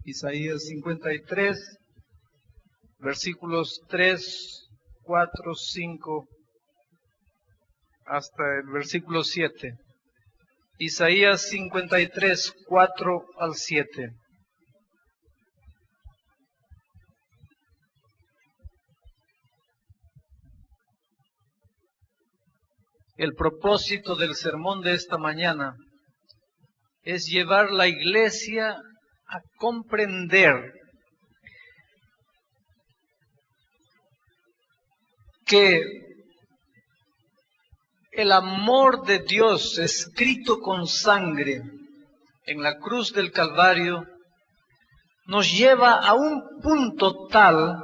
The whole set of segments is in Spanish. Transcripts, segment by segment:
Isaías 53, versículos 3, 4, 5, hasta el versículo 7. Isaías 53, 4 al 7. El propósito del sermón de esta mañana es llevar la iglesia a comprender que el amor de Dios escrito con sangre en la cruz del Calvario nos lleva a un punto tal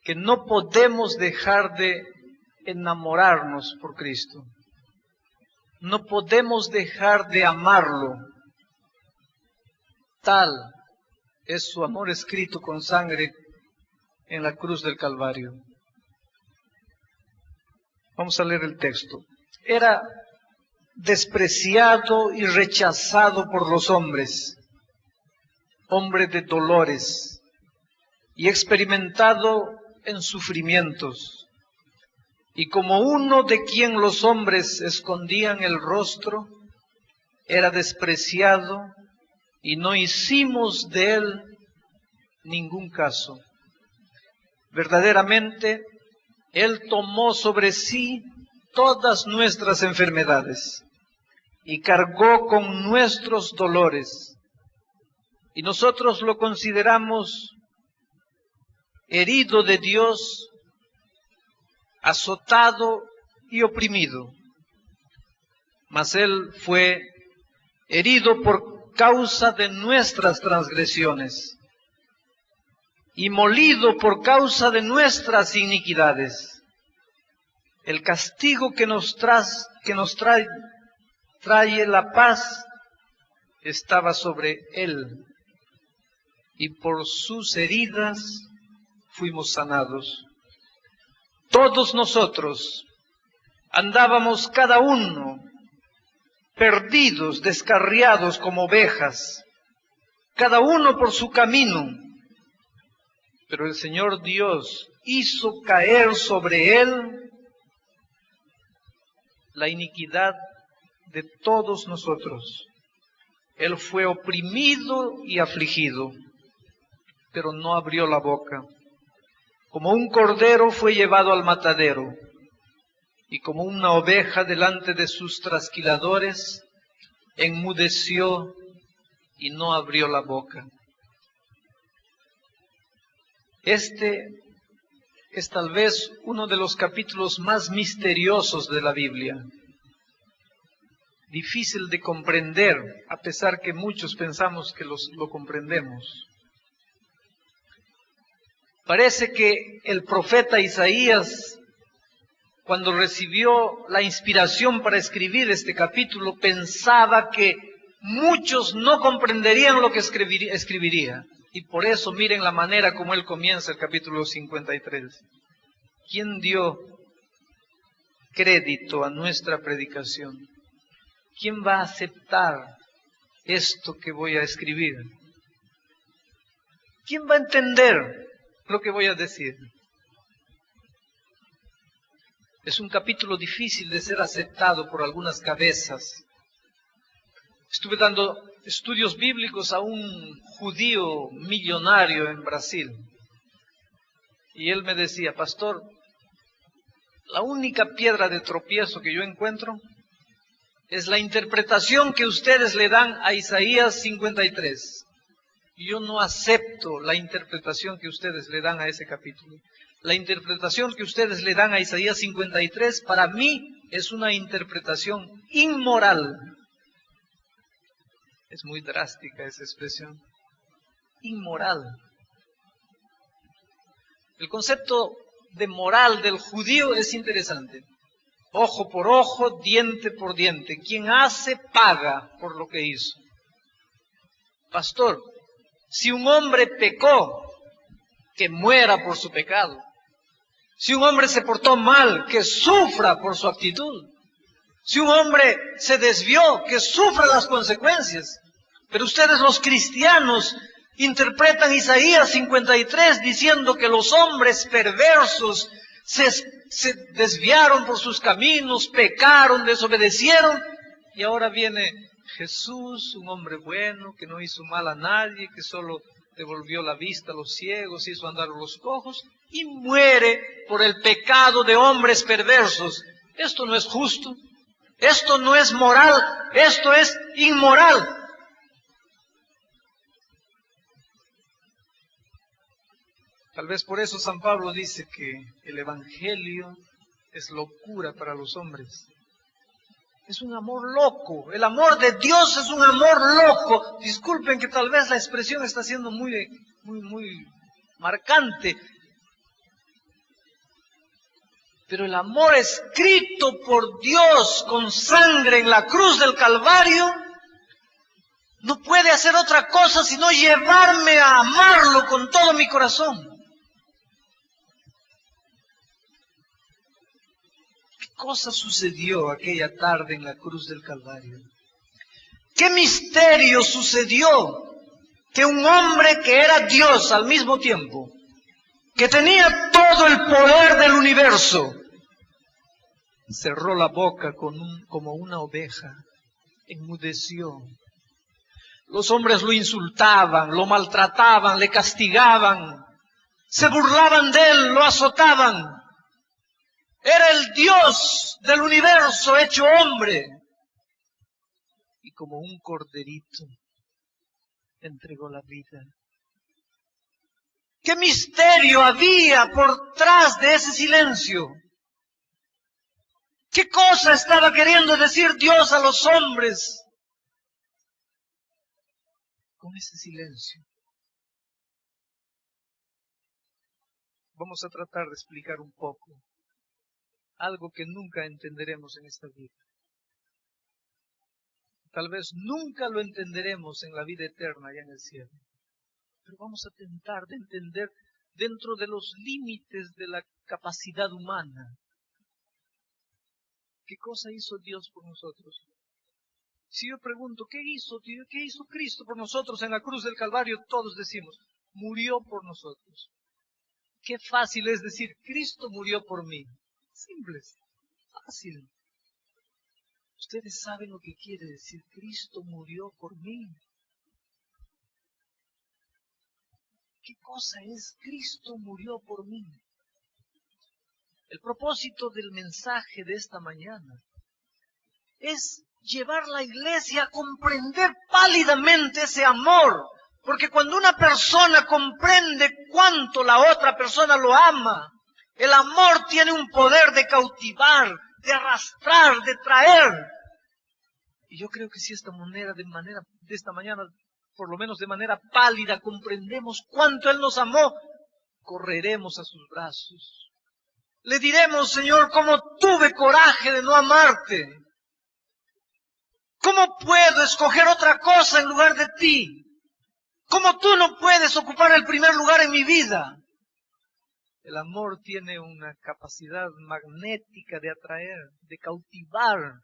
que no podemos dejar de enamorarnos por Cristo. No podemos dejar de amarlo. Tal es su amor escrito con sangre en la cruz del Calvario. Vamos a leer el texto. Era despreciado y rechazado por los hombres, hombre de dolores y experimentado en sufrimientos, y como uno de quien los hombres escondían el rostro, era despreciado y no hicimos de él ningún caso. Verdaderamente, él tomó sobre sí todas nuestras enfermedades y cargó con nuestros dolores. Y nosotros lo consideramos herido de Dios, azotado y oprimido. Mas él fue herido por causa de nuestras transgresiones y molido por causa de nuestras iniquidades. El castigo que nos trae la paz estaba sobre él, y por sus heridas fuimos sanados. Todos nosotros andábamos cada uno perdidos, descarriados como ovejas, cada uno por su camino. Pero el Señor Dios hizo caer sobre él la iniquidad de todos nosotros. Él fue oprimido y afligido, pero no abrió la boca. Como un cordero fue llevado al matadero, y como una oveja delante de sus trasquiladores, enmudeció y no abrió la boca. Este es tal vez uno de los capítulos más misteriosos de la Biblia. Difícil de comprender, a pesar que muchos pensamos que lo comprendemos. Parece que el profeta Isaías, cuando recibió la inspiración para escribir este capítulo, pensaba que muchos no comprenderían lo que escribiría. Y por eso miren la manera como él comienza el capítulo 53. ¿Quién dio crédito a nuestra predicación? ¿Quién va a aceptar esto que voy a escribir? ¿Quién va a entender lo que voy a decir? Es un capítulo difícil de ser aceptado por algunas cabezas. Estuve dando estudios bíblicos a un judío millonario en Brasil. Y él me decía, pastor, la única piedra de tropiezo que yo encuentro es la interpretación que ustedes le dan a Isaías 53. Yo no acepto la interpretación que ustedes le dan a ese capítulo. La interpretación que ustedes le dan a Isaías 53, para mí, es una interpretación inmoral. Es muy drástica esa expresión. Inmoral. El concepto de moral del judío es interesante. Ojo por ojo, diente por diente. Quien hace, paga por lo que hizo. Pastor, si un hombre pecó, que muera por su pecado. Si un hombre se portó mal, que sufra por su actitud. Si un hombre se desvió, que sufra las consecuencias. Pero ustedes los cristianos interpretan Isaías 53 diciendo que los hombres perversos se desviaron por sus caminos, pecaron, desobedecieron, y ahora viene Jesús, un hombre bueno, que no hizo mal a nadie, que solo devolvió la vista a los ciegos, hizo andar a los cojos, y muere por el pecado de hombres perversos. Esto no es justo, esto no es moral, esto es inmoral. Tal vez por eso San Pablo dice que el Evangelio es locura para los hombres. Es un amor loco. El amor de Dios es un amor loco. Disculpen que tal vez la expresión está siendo muy marcante. Pero el amor escrito por Dios con sangre en la cruz del Calvario no puede hacer otra cosa sino llevarme a amarlo con todo mi corazón. ¿Qué cosa sucedió aquella tarde en la cruz del Calvario? ¿Qué misterio sucedió? Que un hombre que era Dios al mismo tiempo, que tenía todo el poder del universo, cerró la boca como una oveja, enmudeció. Los hombres lo insultaban, lo maltrataban, le castigaban, se burlaban de él, lo azotaban. Era el Dios del universo hecho hombre. Y como un corderito, entregó la vida. ¿Qué misterio había por tras de ese silencio? ¿Qué cosa estaba queriendo decir Dios a los hombres con ese silencio? Vamos a tratar de explicar un poco algo que nunca entenderemos en esta vida. Tal vez nunca lo entenderemos en la vida eterna allá en el cielo. Pero vamos a tentar de entender dentro de los límites de la capacidad humana. ¿Qué cosa hizo Dios por nosotros? Si yo pregunto, ¿qué hizo Dios? ¿Qué hizo Cristo por nosotros en la cruz del Calvario? Todos decimos, murió por nosotros. Qué fácil es decir, Cristo murió por mí. Simple, fácil. Ustedes saben lo que quiere decir, Cristo murió por mí. ¿Qué cosa es Cristo murió por mí? El propósito del mensaje de esta mañana es llevar la iglesia a comprender pálidamente ese amor. Porque cuando una persona comprende cuánto la otra persona lo ama, el amor tiene un poder de cautivar, de arrastrar, de traer. Y yo creo que si de esta mañana, por lo menos de manera pálida, comprendemos cuánto Él nos amó, correremos a sus brazos. Le diremos, Señor, cómo tuve coraje de no amarte. ¿Cómo puedo escoger otra cosa en lugar de ti? ¿Cómo tú no puedes ocupar el primer lugar en mi vida? El amor tiene una capacidad magnética de atraer, de cautivar.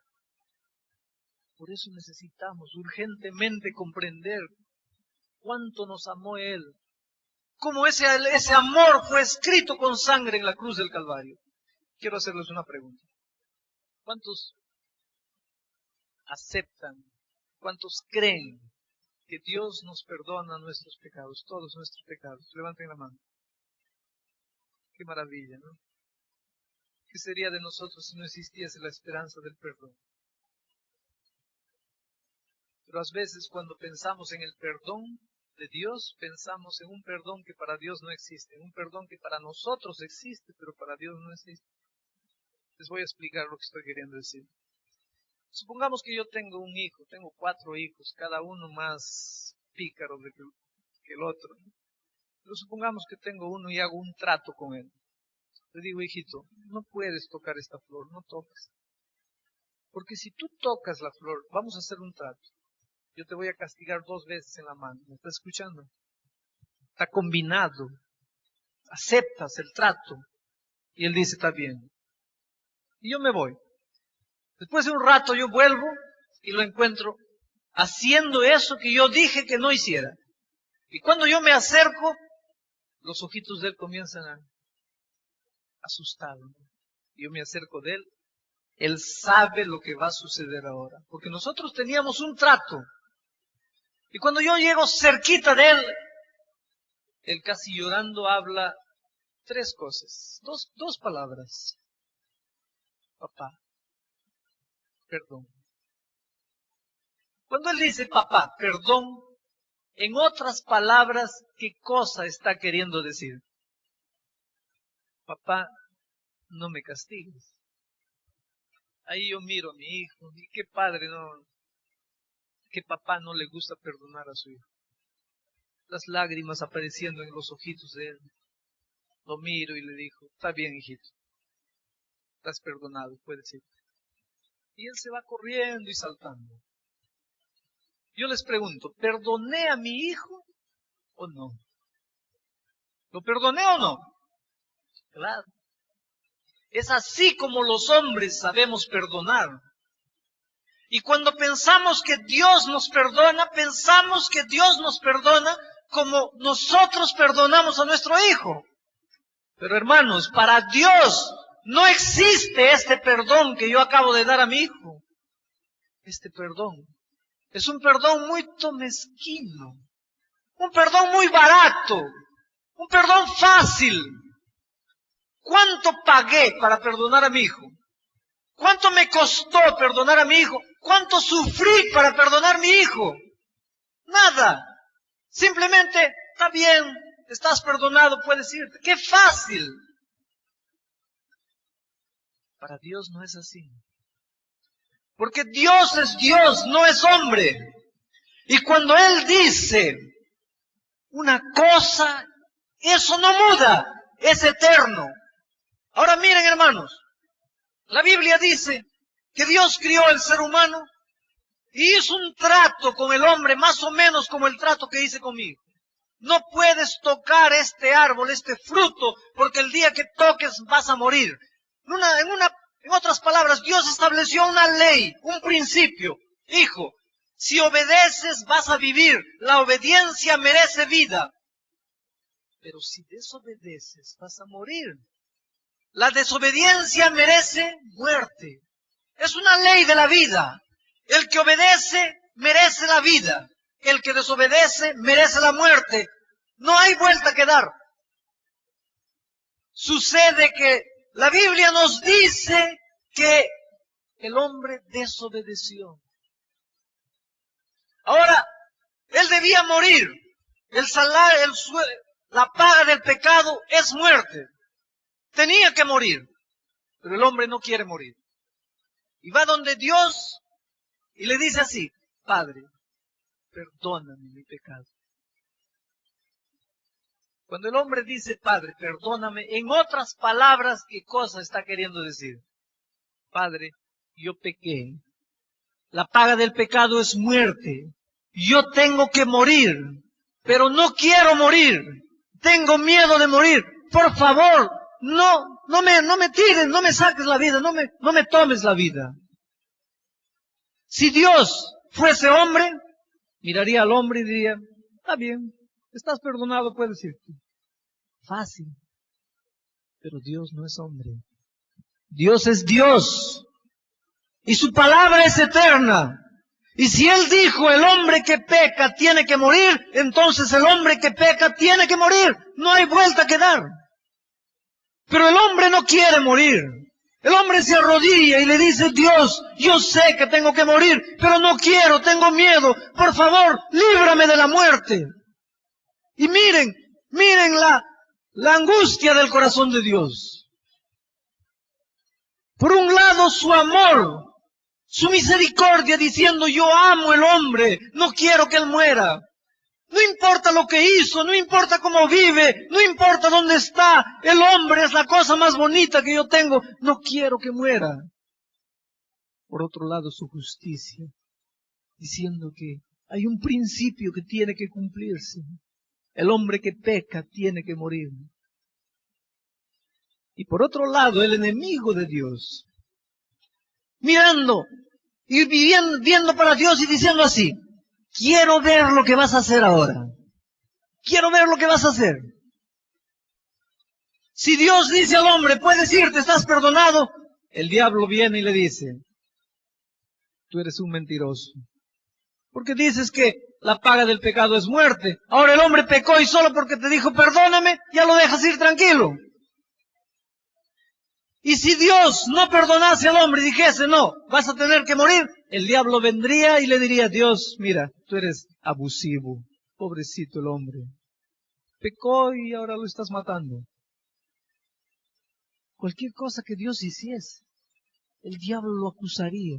Por eso necesitamos urgentemente comprender cuánto nos amó Él. Cómo ese amor fue escrito con sangre en la cruz del Calvario. Quiero hacerles una pregunta. ¿Cuántos aceptan, cuántos creen que Dios nos perdona nuestros pecados, todos nuestros pecados? Levanten la mano. Qué maravilla, ¿no? ¿Qué sería de nosotros si no existiese la esperanza del perdón? Pero a veces cuando pensamos en el perdón de Dios, pensamos en un perdón que para Dios no existe, en un perdón que para nosotros existe, pero para Dios no existe. Les voy a explicar lo que estoy queriendo decir. Supongamos que yo tengo un hijo, tengo 4 hijos, cada uno más pícaro que el otro. Pero supongamos que tengo uno y hago un trato con él. Le digo, hijito, no puedes tocar esta flor, no toques. Porque si tú tocas la flor, vamos a hacer un trato. Yo te voy a castigar 2 veces en la mano. ¿Me estás escuchando? Está combinado. Aceptas el trato. Y él dice, está bien. Y yo me voy. Después de un rato yo vuelvo y lo encuentro haciendo eso que yo dije que no hiciera. Y cuando yo me acerco, los ojitos de él comienzan a asustar. Yo me acerco de él. Él sabe lo que va a suceder ahora. Porque nosotros teníamos un trato. Y cuando yo llego cerquita de él, él casi llorando habla tres cosas. Dos palabras. Papá, perdón. Cuando él dice papá, perdón, en otras palabras, ¿qué cosa está queriendo decir? Papá, no me castigues. Ahí yo miro a mi hijo, y qué padre, qué papá no le gusta perdonar a su hijo. Las lágrimas apareciendo en los ojitos de él. Lo miro y le digo, está bien, hijito, estás perdonado, puedes ir. Y él se va corriendo y saltando. Yo les pregunto, ¿perdoné a mi hijo o no? ¿Lo perdoné o no? Claro. Es así como los hombres sabemos perdonar. Y cuando pensamos que Dios nos perdona, pensamos que Dios nos perdona como nosotros perdonamos a nuestro hijo. Pero hermanos, para Dios no existe este perdón que yo acabo de dar a mi hijo. Este perdón es un perdón muy mezquino, un perdón muy barato, un perdón fácil. ¿Cuánto pagué para perdonar a mi hijo? ¿Cuánto me costó perdonar a mi hijo? ¿Cuánto sufrí para perdonar a mi hijo? Nada. Simplemente, está bien, estás perdonado, puedes irte. ¡Qué fácil! Para Dios no es así. Porque Dios es Dios, no es hombre. Y cuando Él dice una cosa, eso no muda, es eterno. Ahora miren, hermanos, la Biblia dice que Dios crió el ser humano y hizo un trato con el hombre más o menos como el trato que hice conmigo. No puedes tocar este árbol, este fruto, porque el día que toques vas a morir. En otras palabras, Dios estableció una ley, un principio. Hijo, si obedeces vas a vivir. La obediencia merece vida. Pero si desobedeces vas a morir. La desobediencia merece muerte. Es una ley de la vida. El que obedece merece la vida. El que desobedece merece la muerte. No hay vuelta que dar. Sucede que la Biblia nos dice que el hombre desobedeció. Ahora, él debía morir. La paga del pecado es muerte. Tenía que morir. Pero el hombre no quiere morir. Y va donde Dios y le dice así, Padre, perdóname mi pecado. Cuando el hombre dice, Padre, perdóname, en otras palabras, ¿qué cosa está queriendo decir? Padre, yo pequé. La paga del pecado es muerte. Yo tengo que morir, pero no quiero morir. Tengo miedo de morir. Por favor, no me tires, no me saques la vida, no me tomes la vida. Si Dios fuese hombre, miraría al hombre y diría, está bien, estás perdonado, puedes irte. Fácil. Pero Dios no es hombre. Dios es Dios. Y su palabra es eterna. Y si Él dijo, el hombre que peca tiene que morir, entonces el hombre que peca tiene que morir. No hay vuelta que dar. Pero el hombre no quiere morir. El hombre se arrodilla y le dice, Dios, yo sé que tengo que morir, pero no quiero, tengo miedo. Por favor, líbrame de la muerte. Y miren la angustia del corazón de Dios. Por un lado, su amor, su misericordia, diciendo, yo amo al hombre, no quiero que él muera. No importa lo que hizo, no importa cómo vive, no importa dónde está, el hombre es la cosa más bonita que yo tengo, no quiero que muera. Por otro lado, su justicia, diciendo que hay un principio que tiene que cumplirse. El hombre que peca tiene que morir. Y por otro lado, el enemigo de Dios, mirando Y viendo para Dios y diciendo así, quiero ver lo que vas a hacer ahora. Quiero ver lo que vas a hacer. Si Dios dice al hombre, puedes irte, estás perdonado, el diablo viene y le dice, tú eres un mentiroso. Porque dices que la paga del pecado es muerte. Ahora el hombre pecó y solo porque te dijo perdóname, ya lo dejas ir tranquilo. Y si Dios no perdonase al hombre y dijese, no, vas a tener que morir, el diablo vendría y le diría, Dios, mira, tú eres abusivo, pobrecito el hombre. Pecó y ahora lo estás matando. Cualquier cosa que Dios hiciese, el diablo lo acusaría.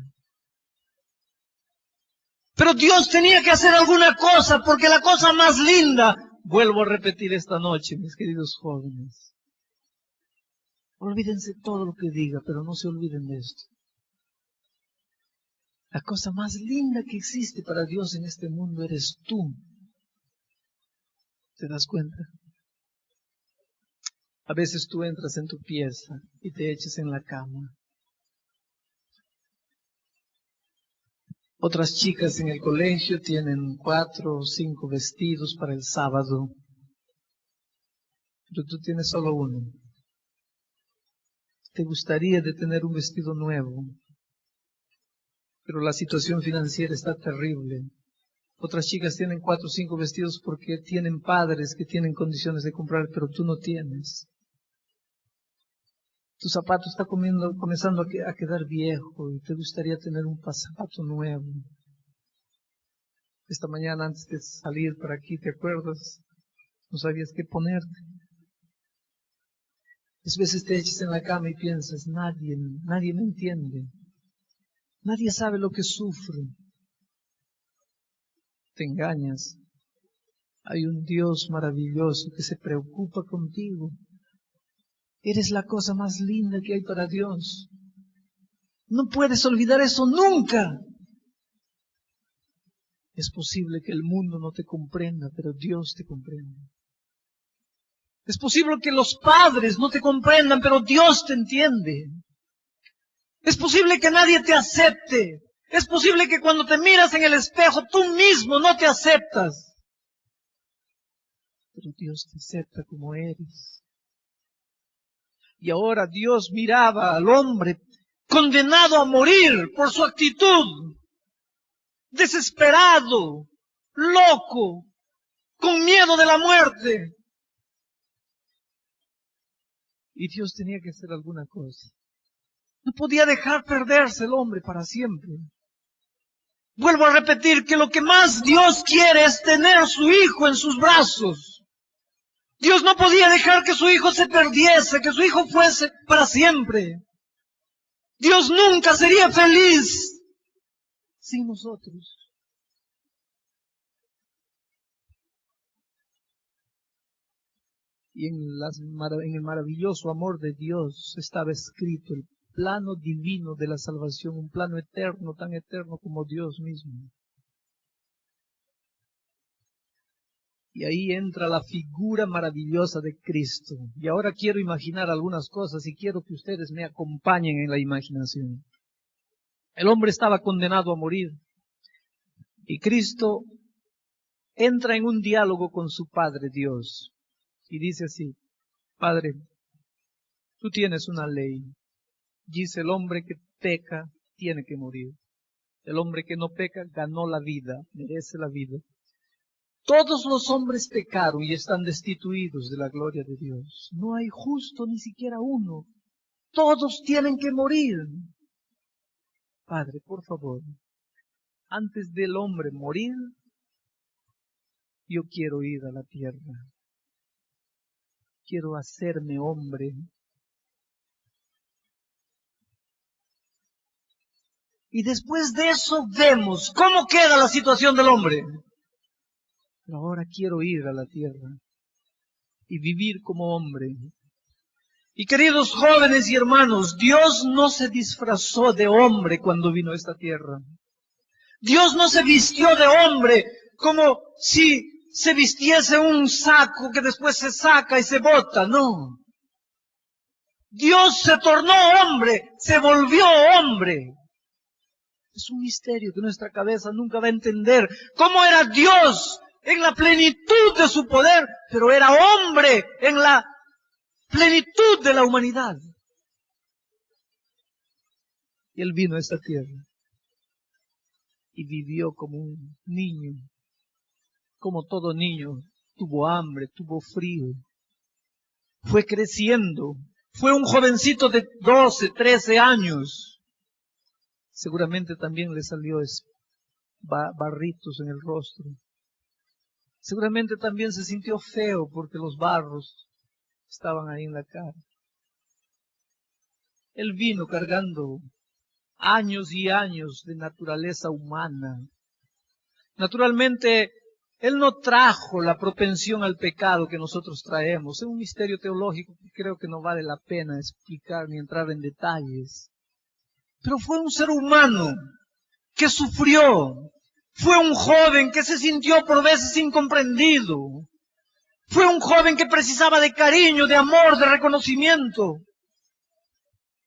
Pero Dios tenía que hacer alguna cosa, porque la cosa más linda, vuelvo a repetir esta noche, mis queridos jóvenes, olvídense todo lo que diga, pero no se olviden de esto. La cosa más linda que existe para Dios en este mundo eres tú. ¿Te das cuenta? A veces tú entras en tu pieza y te echas en la cama. Otras chicas en el colegio tienen 4 o 5 vestidos para el sábado, pero tú tienes solo uno. Te gustaría de tener un vestido nuevo, pero la situación financiera está terrible. Otras chicas tienen 4 o 5 vestidos porque tienen padres que tienen condiciones de comprar, pero tú no tienes. Tu zapato está comenzando a quedar viejo y te gustaría tener un zapato nuevo. Esta mañana antes de salir para aquí, ¿te acuerdas? No sabías qué ponerte. A veces te echas en la cama y piensas, nadie me entiende. Nadie sabe lo que sufro. Te engañas. Hay un Dios maravilloso que se preocupa contigo. Eres la cosa más linda que hay para Dios. No puedes olvidar eso nunca. Es posible que el mundo no te comprenda, pero Dios te comprende. Es posible que los padres no te comprendan, pero Dios te entiende. Es posible que nadie te acepte. Es posible que cuando te miras en el espejo tú mismo no te aceptas. Pero Dios te acepta como eres. Y ahora Dios miraba al hombre condenado a morir por su actitud, desesperado, loco, con miedo de la muerte. Y Dios tenía que hacer alguna cosa. No podía dejar perderse el hombre para siempre. Vuelvo a repetir que lo que más Dios quiere es tener su hijo en sus brazos. Dios no podía dejar que su hijo se perdiese, que su hijo fuese para siempre. Dios nunca sería feliz sin nosotros. Y en el maravilloso amor de Dios estaba escrito el plano divino de la salvación, un plano eterno, tan eterno como Dios mismo. Y ahí entra la figura maravillosa de Cristo. Y ahora quiero imaginar algunas cosas y quiero que ustedes me acompañen en la imaginación. El hombre estaba condenado a morir. Y Cristo entra en un diálogo con su Padre Dios. Y dice así, Padre, tú tienes una ley. Dice el hombre que peca tiene que morir. El hombre que no peca ganó la vida, merece la vida. Todos los hombres pecaron y están destituidos de la gloria de Dios. No hay justo ni siquiera uno. Todos tienen que morir. Padre, por favor, antes del hombre morir, yo quiero ir a la tierra. Quiero hacerme hombre. Y después de eso vemos cómo queda la situación del hombre. Pero ahora quiero ir a la tierra y vivir como hombre. Y queridos jóvenes y hermanos, Dios no se disfrazó de hombre cuando vino a esta tierra. Dios no se vistió de hombre como si se vistiese un saco que después se saca y se bota. No. Dios se tornó hombre, se volvió hombre. Es un misterio que nuestra cabeza nunca va a entender. ¿Cómo era Dios en la plenitud de su poder, pero era hombre en la plenitud de la humanidad? Y Él vino a esta tierra y vivió como un niño, como todo niño. Tuvo hambre, tuvo frío, fue creciendo, fue un jovencito de 12, 13 años. Seguramente también le salió barritos en el rostro. Seguramente también se sintió feo porque los barros estaban ahí en la cara. Él vino cargando años y años de naturaleza humana. Naturalmente, Él no trajo la propensión al pecado que nosotros traemos. Es un misterio teológico que creo que no vale la pena explicar ni entrar en detalles. Pero fue un ser humano que sufrió. Fue un joven que se sintió por veces incomprendido. Fue un joven que precisaba de cariño, de amor, de reconocimiento.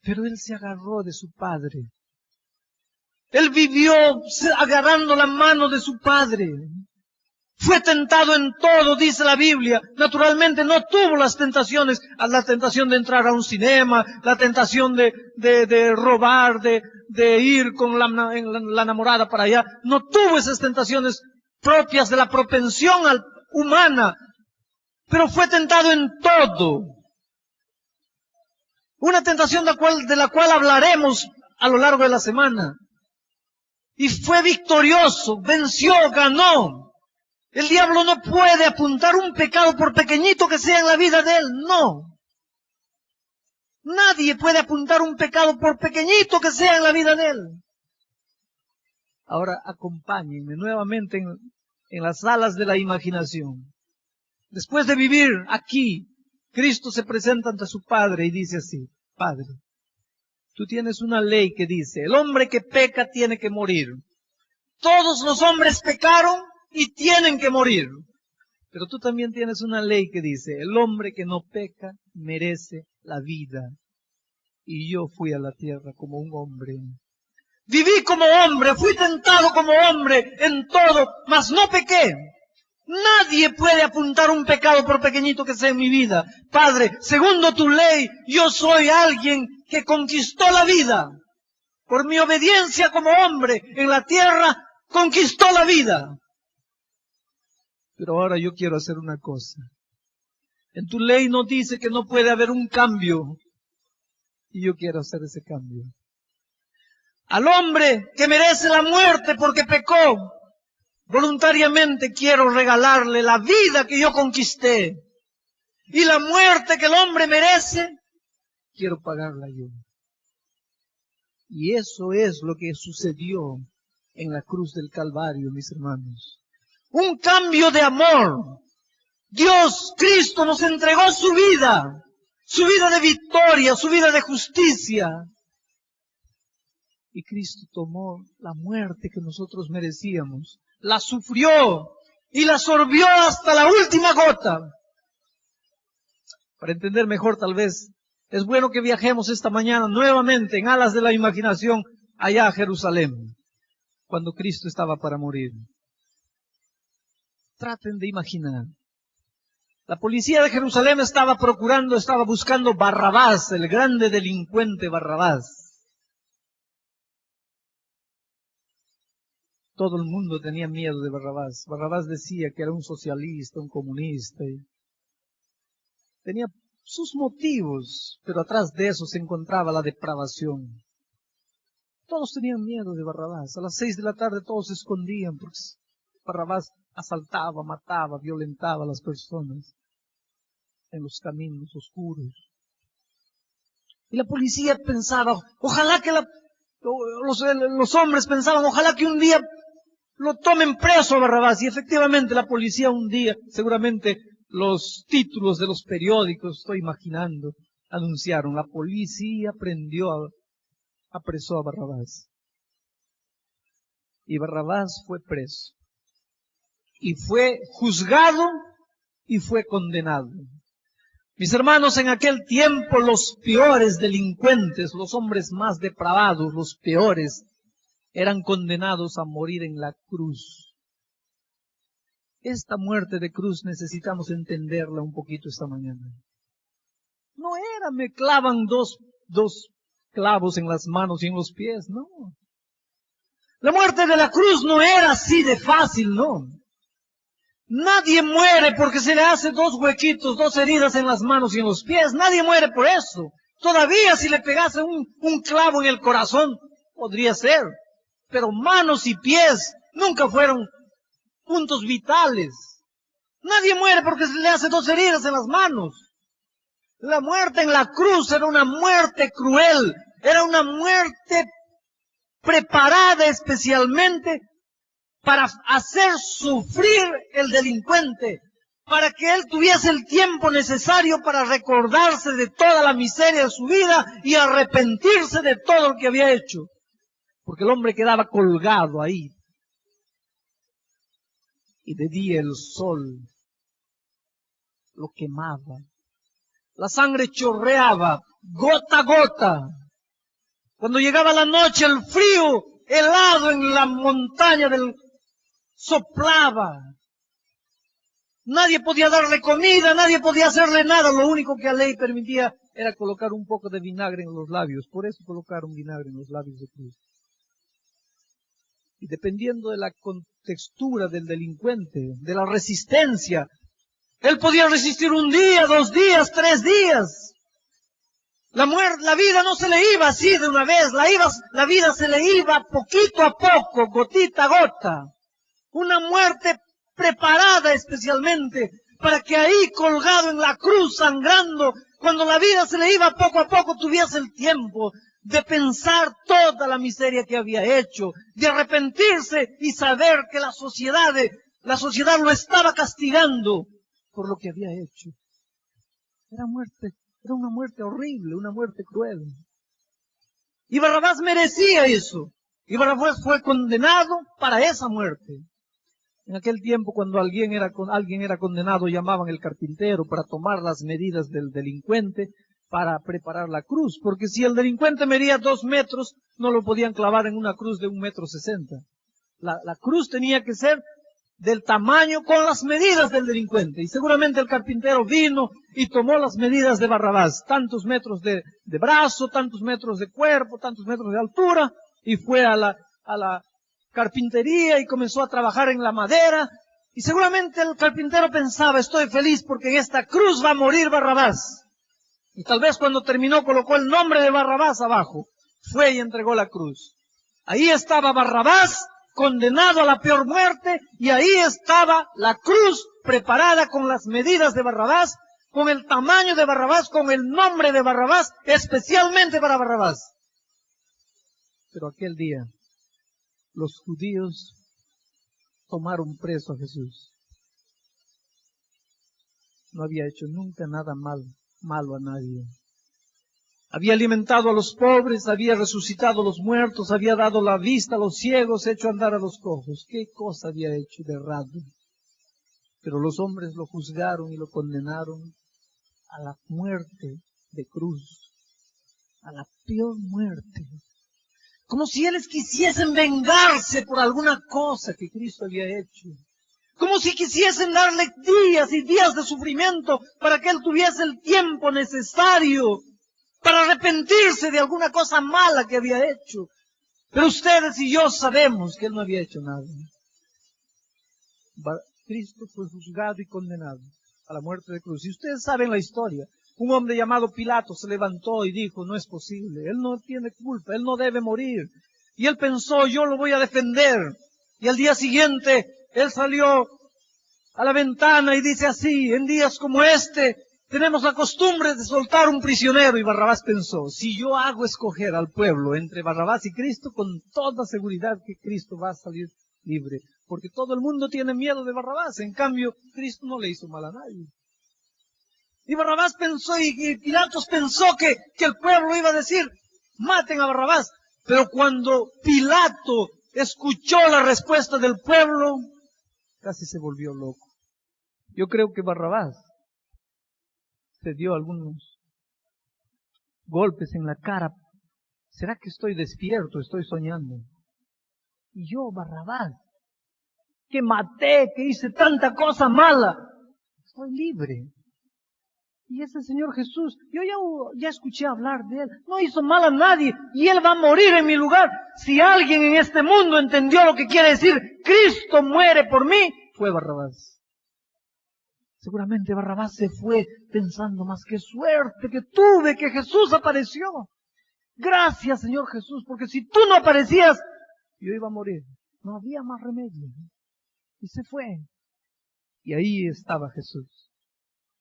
Pero Él se agarró de su padre. Él vivió agarrando la mano de su padre. Fue tentado en todo, dice la Biblia. Naturalmente no tuvo las tentaciones, la tentación de entrar a un cinema, la tentación de robar, de ir con la enamorada para allá. No tuvo esas tentaciones propias de la propensión humana, pero fue tentado en todo. Una tentación de la cual hablaremos a lo largo de la semana. Y fue victorioso, venció, ganó. El diablo no puede apuntar un pecado por pequeñito que sea en la vida de él, no. Nadie puede apuntar un pecado por pequeñito que sea en la vida de él. Ahora acompáñenme nuevamente en las salas de la imaginación. Después de vivir aquí, Cristo se presenta ante su Padre y dice así: Padre, tú tienes una ley que dice, el hombre que peca tiene que morir. Todos los hombres pecaron y tienen que morir. Pero tú también tienes una ley que dice, el hombre que no peca merece la vida. Y yo fui a la tierra como un hombre. Viví como hombre, fui tentado como hombre en todo, mas no pequé. Nadie puede apuntar un pecado por pequeñito que sea en mi vida. Padre, segundo tu ley, yo soy alguien que conquistó la vida. Por mi obediencia como hombre en la tierra, conquistó la vida. Pero ahora yo quiero hacer una cosa. En tu ley no dice que no puede haber un cambio. Y yo quiero hacer ese cambio. Al hombre que merece la muerte porque pecó, voluntariamente quiero regalarle la vida que yo conquisté. Y la muerte que el hombre merece, quiero pagarla yo. Y eso es lo que sucedió en la cruz del Calvario, mis hermanos. Un cambio de amor. Dios, Cristo, nos entregó su vida de victoria, su vida de justicia. Y Cristo tomó la muerte que nosotros merecíamos, la sufrió y la sorbió hasta la última gota. Para entender mejor, tal vez, es bueno que viajemos esta mañana nuevamente en alas de la imaginación allá a Jerusalén, cuando Cristo estaba para morir. Traten de imaginar. La policía de Jerusalén estaba buscando Barrabás, el grande delincuente Barrabás. Todo el mundo tenía miedo de Barrabás. Barrabás decía que era un socialista, un comunista. Tenía sus motivos, pero atrás de eso se encontraba la depravación. Todos tenían miedo de Barrabás. A las 6 de la tarde todos se escondían porque Barrabás asaltaba, mataba, violentaba a las personas en los caminos oscuros. Y la policía pensaba, ojalá que los hombres pensaban, ojalá que un día lo tomen preso a Barrabás. Y efectivamente la policía un día, seguramente los títulos de los periódicos, estoy imaginando, anunciaron, la policía apresó a Barrabás. Y Barrabás fue preso. Y fue juzgado y fue condenado. Mis hermanos, en aquel tiempo los peores delincuentes, los hombres más depravados, los peores, eran condenados a morir en la cruz. Esta muerte de cruz necesitamos entenderla un poquito esta mañana. No era, me clavan dos clavos en las manos y en los pies, no. La muerte de la cruz no era así de fácil, no. Nadie muere porque se le hace 2 huequitos, 2 heridas en las manos y en los pies. Nadie muere por eso. Todavía si le pegase un clavo en el corazón, podría ser. Pero manos y pies nunca fueron puntos vitales. Nadie muere porque se le hace 2 heridas en las manos. La muerte en la cruz era una muerte cruel. Era una muerte preparada especialmente para hacer sufrir el delincuente, para que él tuviese el tiempo necesario para recordarse de toda la miseria de su vida y arrepentirse de todo lo que había hecho. Porque el hombre quedaba colgado ahí. Y de día el sol lo quemaba. La sangre chorreaba, gota a gota. Cuando llegaba la noche, el frío helado en la montaña soplaba. Nadie podía darle comida, nadie podía hacerle nada. Lo único que la ley permitía era colocar un poco de vinagre en los labios. Por eso colocaron vinagre en los labios de Cristo. Y dependiendo de la contextura del delincuente, de la resistencia, él podía resistir 1 día, 2 días, 3 días. La vida no se le iba así de una vez, la vida se le iba poquito a poco, gotita a gota. Una muerte preparada especialmente para que ahí colgado en la cruz sangrando, cuando la vida se le iba poco a poco, tuviese el tiempo de pensar toda la miseria que había hecho, de arrepentirse y saber que la sociedad lo estaba castigando por lo que había hecho. Era una muerte horrible, una muerte cruel. Y Barrabás merecía eso. Y Barrabás fue condenado para esa muerte. En aquel tiempo, cuando alguien era condenado, llamaban al carpintero para tomar las medidas del delincuente para preparar la cruz. Porque si el delincuente medía 2 metros, no lo podían clavar en una cruz de 1,60 m. La cruz tenía que ser del tamaño con las medidas del delincuente. Y seguramente el carpintero vino y tomó las medidas de Barrabás. Tantos metros de brazo, tantos metros de cuerpo, tantos metros de altura. Y fue a la carpintería y comenzó a trabajar en la madera. Y seguramente el carpintero pensaba, estoy feliz porque en esta cruz va a morir Barrabás. Y tal vez cuando terminó colocó el nombre de Barrabás abajo. Fue y entregó la cruz. Ahí estaba Barrabás, condenado a la peor muerte, y ahí estaba la cruz preparada con las medidas de Barrabás, con el tamaño de Barrabás, con el nombre de Barrabás, especialmente para Barrabás. Pero aquel día, los judíos tomaron preso a Jesús. No había hecho nunca nada malo a nadie. Había alimentado a los pobres, había resucitado a los muertos, había dado la vista a los ciegos, hecho andar a los cojos. ¿Qué cosa había hecho de errado? Pero los hombres lo juzgaron y lo condenaron a la muerte de cruz, a la peor muerte. Como si ellos quisiesen vengarse por alguna cosa que Cristo había hecho. Como si quisiesen darle días y días de sufrimiento para que él tuviese el tiempo necesario para arrepentirse de alguna cosa mala que había hecho. Pero ustedes y yo sabemos que él no había hecho nada. Cristo fue juzgado y condenado a la muerte de cruz. Y ustedes saben la historia. Un hombre llamado Pilato se levantó y dijo, no es posible, él no tiene culpa, él no debe morir. Y él pensó, yo lo voy a defender. Y al día siguiente, él salió a la ventana y dice así, en días como este, tenemos la costumbre de soltar un prisionero. Y Barrabás pensó, si yo hago escoger al pueblo entre Barrabás y Cristo, con toda seguridad que Cristo va a salir libre. Porque todo el mundo tiene miedo de Barrabás. En cambio, Cristo no le hizo mal a nadie. Y Barrabás pensó, y Pilatos pensó que el pueblo iba a decir, maten a Barrabás. Pero cuando Pilato escuchó la respuesta del pueblo, casi se volvió loco. Yo creo que Barrabás se dio algunos golpes en la cara. ¿Será que estoy despierto? ¿Estoy soñando? Y yo, Barrabás, que maté, que hice tanta cosa mala, estoy libre. Y ese Señor Jesús, yo ya escuché hablar de Él, no hizo mal a nadie y Él va a morir en mi lugar. Si alguien en este mundo entendió lo que quiere decir, Cristo muere por mí, fue Barrabás. Seguramente Barrabás se fue pensando, más qué suerte que tuve que Jesús apareció. Gracias, Señor Jesús, porque si tú no aparecías, yo iba a morir. No había más remedio. Y se fue. Y ahí estaba Jesús,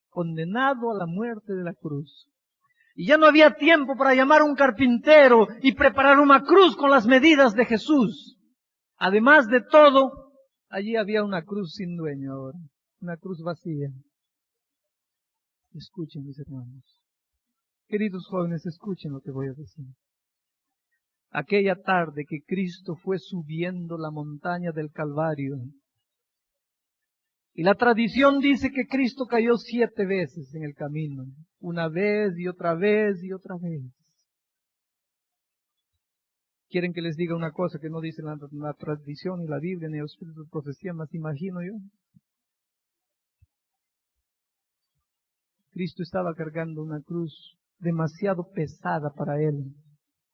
condenado a la muerte de la cruz. Y ya no había tiempo para llamar a un carpintero y preparar una cruz con las medidas de Jesús. Además de todo, allí había una cruz sin dueño ahora, una cruz vacía. Escuchen, mis hermanos. Queridos jóvenes, escuchen lo que voy a decir. Aquella tarde que Cristo fue subiendo la montaña del Calvario, y la tradición dice que Cristo cayó 7 veces en el camino, una vez y otra vez y otra vez. ¿Quieren que les diga una cosa que no dice la tradición, ni la Biblia, ni el Espíritu de Profecía, más imagino yo? Cristo estaba cargando una cruz demasiado pesada para Él.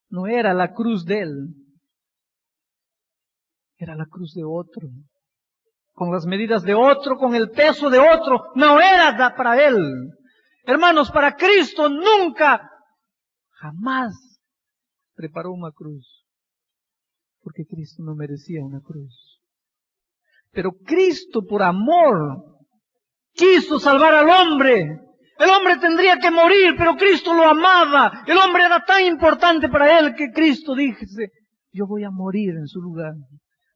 No era la cruz de Él, era la cruz de otro. Con las medidas de otro, con el peso de otro, no era para Él. Hermanos, para Cristo nunca, jamás preparó una cruz, porque Cristo no merecía una cruz. Pero Cristo, por amor, quiso salvar al hombre. El hombre tendría que morir, pero Cristo lo amaba. El hombre era tan importante para Él que Cristo dice, yo voy a morir en su lugar.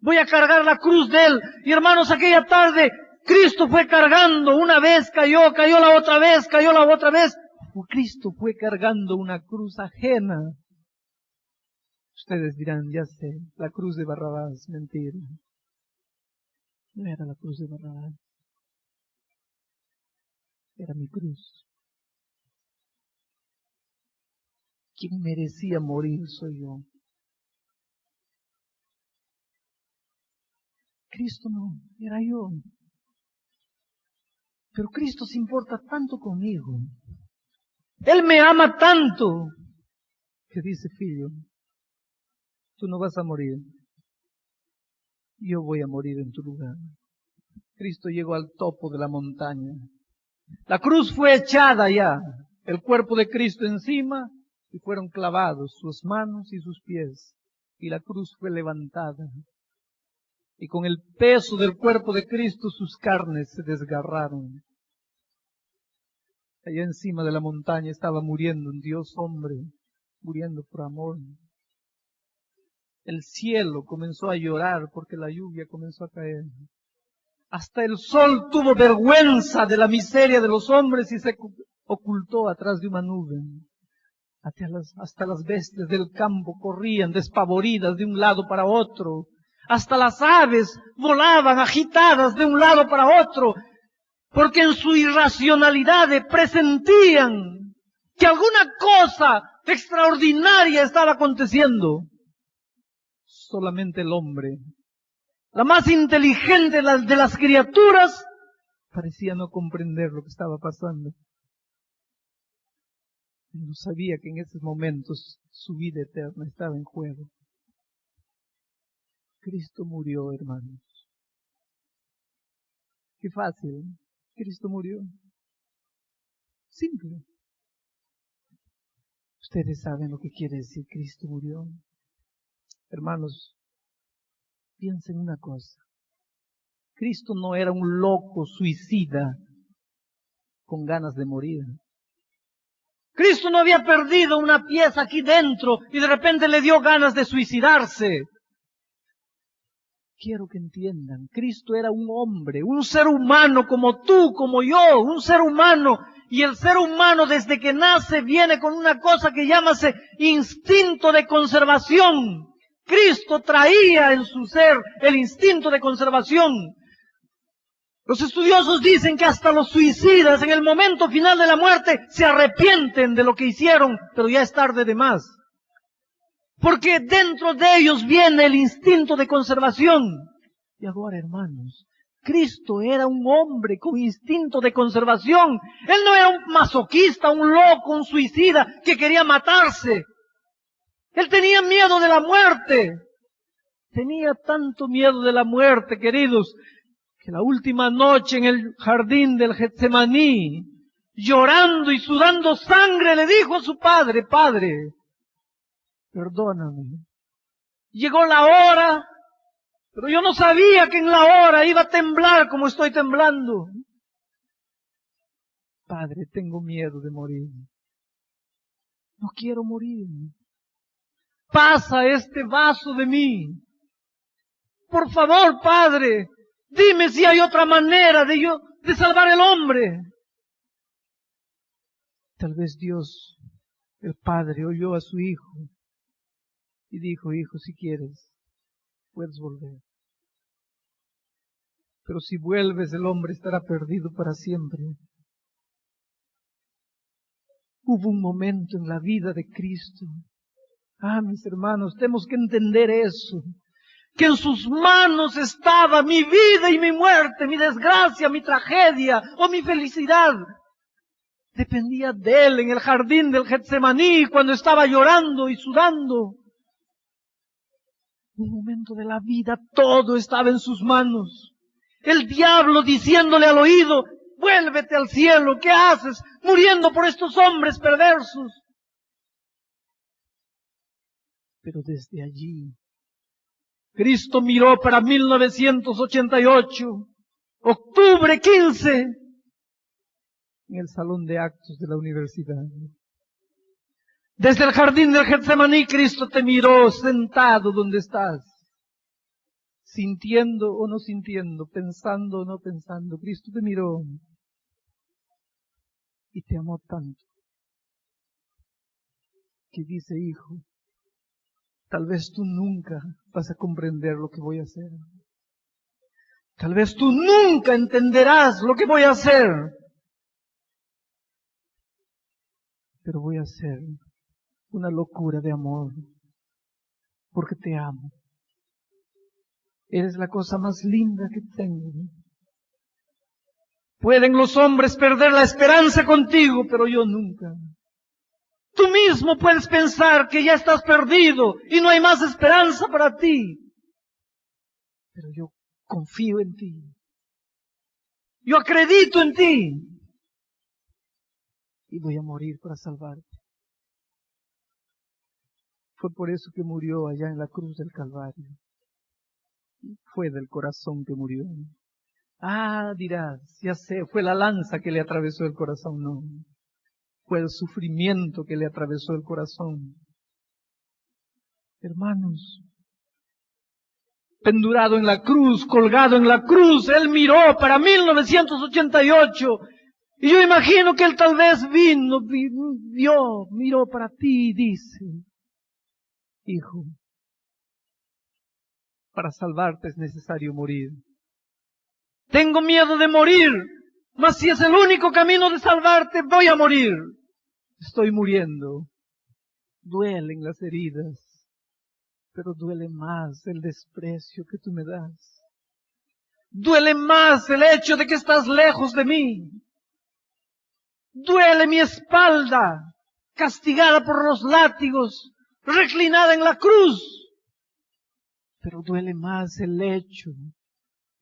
Voy a cargar la cruz de Él. Y hermanos, aquella tarde, Cristo fue cargando. Una vez cayó la otra vez, cayó la otra vez. Cristo fue cargando una cruz ajena. Ustedes dirán, ya sé, la cruz de Barrabás, mentira. No era la cruz de Barrabás. Era mi cruz. Quien merecía morir soy yo. Cristo no, era yo. Pero Cristo se importa tanto conmigo. Él me ama tanto que dice, filho, tú no vas a morir. Yo voy a morir en tu lugar. Cristo llegó al topo de la montaña. La cruz fue echada ya, el cuerpo de Cristo encima, y fueron clavados sus manos y sus pies, y la cruz fue levantada. Y con el peso del cuerpo de Cristo sus carnes se desgarraron. Allá encima de la montaña estaba muriendo un Dios hombre, muriendo por amor. El cielo comenzó a llorar porque la lluvia comenzó a caer. Hasta el sol tuvo vergüenza de la miseria de los hombres y se ocultó atrás de una nube. Hasta las bestias del campo corrían despavoridas de un lado para otro. Hasta las aves volaban agitadas de un lado para otro, porque en su irracionalidad presentían que alguna cosa extraordinaria estaba aconteciendo. Solamente el hombre, la más inteligente de las criaturas, parecía no comprender lo que estaba pasando. No sabía que en esos momentos su vida eterna estaba en juego. Cristo murió, hermanos. Qué fácil. Cristo murió. Simple. Ustedes saben lo que quiere decir Cristo murió. Hermanos, piensen una cosa. Cristo no era un loco suicida con ganas de morir. Cristo no había perdido una pieza aquí dentro y de repente le dio ganas de suicidarse. Quiero que entiendan, Cristo era un hombre, un ser humano como tú, como yo, un ser humano. Y el ser humano desde que nace viene con una cosa que llámase instinto de conservación. Cristo traía en su ser el instinto de conservación. Los estudiosos dicen que hasta los suicidas en el momento final de la muerte se arrepienten de lo que hicieron, pero ya es tarde de más. porque dentro de ellos viene el instinto de conservación. Y ahora, hermanos, Cristo era un hombre con instinto de conservación. Él no era un masoquista, un loco, un suicida que quería matarse. Él tenía miedo de la muerte. Tenía tanto miedo de la muerte, queridos, que la última noche en el jardín del Getsemaní, llorando y sudando sangre, le dijo a su padre: Padre, perdóname. Llegó la hora, pero yo no sabía que en la hora iba a temblar como estoy temblando. Padre, tengo miedo de morir. No quiero morir. Pasa este vaso de mí. Por favor, Padre, dime si hay otra manera de salvar el hombre. Tal vez Dios, el Padre, oyó a su hijo y dijo: hijo, si quieres, puedes volver. Pero si vuelves, el hombre estará perdido para siempre. Hubo un momento en la vida de Cristo. Mis hermanos, tenemos que entender eso. Que en sus manos estaba mi vida y mi muerte, mi desgracia, mi tragedia o mi felicidad. Dependía de Él en el jardín del Getsemaní, cuando estaba llorando y sudando. Un momento de la vida, todo estaba en sus manos. El diablo diciéndole al oído: vuélvete al cielo, ¿qué haces muriendo por estos hombres perversos? Pero desde allí, Cristo miró para 1988, octubre 15, en el salón de actos de la universidad. Desde el jardín del Getsemaní, Cristo te miró sentado donde estás, sintiendo o no sintiendo, pensando o no pensando. Cristo te miró y te amó tanto que dice: hijo, tal vez tú nunca vas a comprender lo que voy a hacer. Tal vez tú nunca entenderás lo que voy a hacer. Pero voy a hacer una locura de amor, porque te amo. Eres la cosa más linda que tengo. Pueden los hombres perder la esperanza contigo, pero yo nunca. Tú mismo puedes pensar que ya estás perdido y no hay más esperanza para ti. Pero yo confío en ti. Yo acredito en ti. Y voy a morir para salvarte. Fue por eso que murió allá en la cruz del Calvario. Fue del corazón que murió. Dirás, ya sé, fue la lanza que le atravesó el corazón. No, fue el sufrimiento que le atravesó el corazón. Hermanos, pendurado en la cruz, colgado en la cruz, Él miró para 1988. Y yo imagino que Él tal vez miró para ti y dice: hijo, para salvarte es necesario morir. Tengo miedo de morir, mas si es el único camino de salvarte, voy a morir. Estoy muriendo. Duelen las heridas, pero duele más el desprecio que tú me das. Duele más el hecho de que estás lejos de mí. Duele mi espalda, castigada por los látigos, reclinada en la cruz. Pero duele más el hecho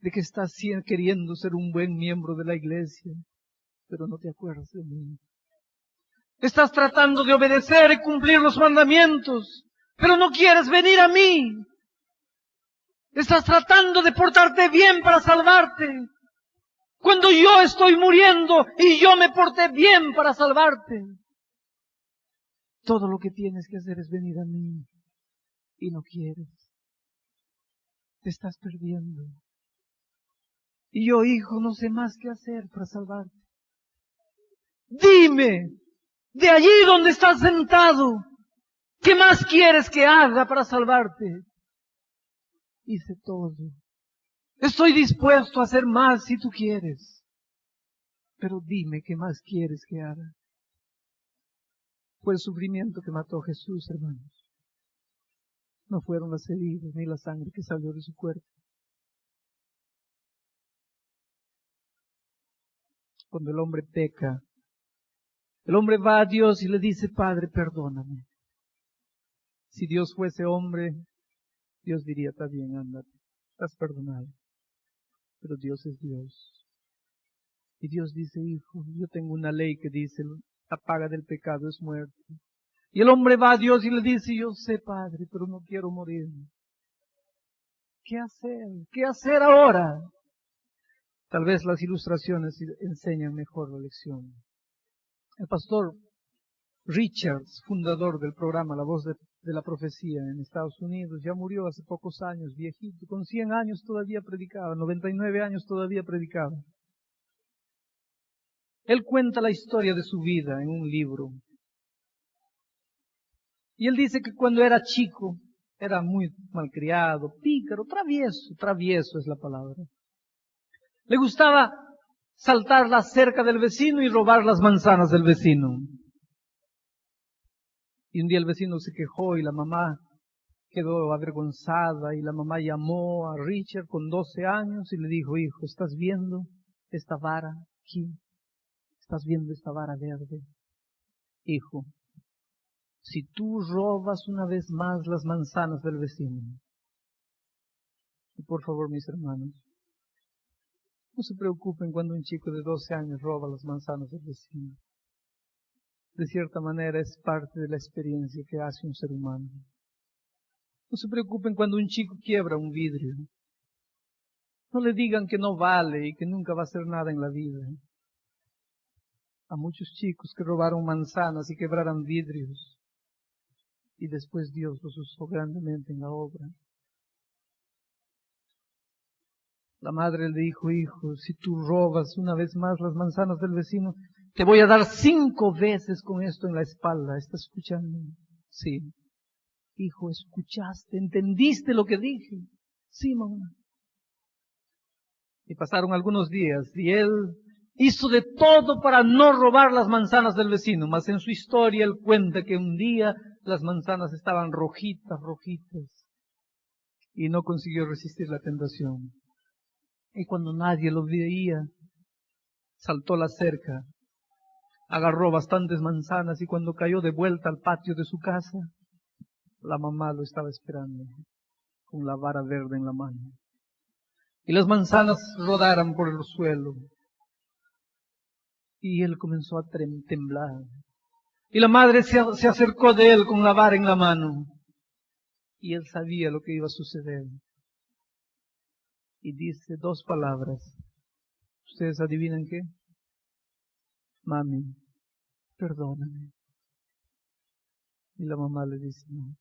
de que estás queriendo ser un buen miembro de la iglesia, pero no te acuerdas de mí. Estás tratando de obedecer y cumplir los mandamientos, pero no quieres venir a mí. Estás tratando de portarte bien para salvarte, cuando yo estoy muriendo y yo me porté bien para salvarte. Todo lo que tienes que hacer es venir a mí, y no quieres. Te estás perdiendo. Y yo, hijo, no sé más qué hacer para salvarte. Dime, de allí donde estás sentado, ¿qué más quieres que haga para salvarte? Hice todo. Estoy dispuesto a hacer más si tú quieres. Pero dime, ¿qué más quieres que haga? Fue el sufrimiento que mató a Jesús, hermanos. no fueron las heridas ni la sangre que salió de su cuerpo. Cuando el hombre peca, el hombre va a Dios y le dice, Padre, perdóname. Si Dios fuese hombre, Dios diría, está bien, ándate, estás perdonado. Pero Dios es Dios. Y Dios dice, hijo, yo tengo una ley que dice, la paga del pecado es muerte. Y el hombre va a Dios y le dice, yo sé, Padre, pero no quiero morir. ¿Qué hacer? ¿Qué hacer ahora? Tal vez las ilustraciones enseñan mejor la lección. El pastor Richards, fundador del programa La Voz de la Profecía en Estados Unidos, ya murió hace pocos años, viejito, con 100 años todavía predicaba, 99 años todavía predicaba. Él cuenta la historia de su vida en un libro. Y él dice que cuando era chico, era muy malcriado, pícaro, travieso es la palabra. Le gustaba saltar la cerca del vecino y robar las manzanas del vecino. Y un día el vecino se quejó y la mamá quedó avergonzada y la mamá llamó a Richard con 12 años y le dijo, hijo, ¿estás viendo esta vara aquí? ¿Estás viendo esta vara verde? Hijo, si tú robas una vez más las manzanas del vecino, y por favor, mis hermanos, no se preocupen cuando un chico de 12 años roba las manzanas del vecino. De cierta manera es parte de la experiencia que hace un ser humano. No se preocupen cuando un chico quiebra un vidrio. No le digan que no vale y que nunca va a hacer nada en la vida. A muchos chicos que robaron manzanas y quebraron vidrios, y después Dios los usó grandemente en la obra. La madre le dijo, hijo, si tú robas una vez más las manzanas del vecino, te voy a dar 5 veces con esto en la espalda. ¿Estás escuchando? Sí. Hijo, ¿escuchaste? ¿Entendiste lo que dije? Sí, mamá. Y pasaron algunos días y él hizo de todo para no robar las manzanas del vecino, mas en su historia él cuenta que un día las manzanas estaban rojitas, y no consiguió resistir la tentación. Y cuando nadie lo veía, saltó la cerca, agarró bastantes manzanas y cuando cayó de vuelta al patio de su casa, la mamá lo estaba esperando con la vara verde en la mano. Y las manzanas rodaron por el suelo. Y él comenzó a temblar. Y la madre se acercó de él con la vara en la mano. Y él sabía lo que iba a suceder. Y dice 2 palabras. ¿Ustedes adivinan qué? Mami, perdóname. Y la mamá le dice, no.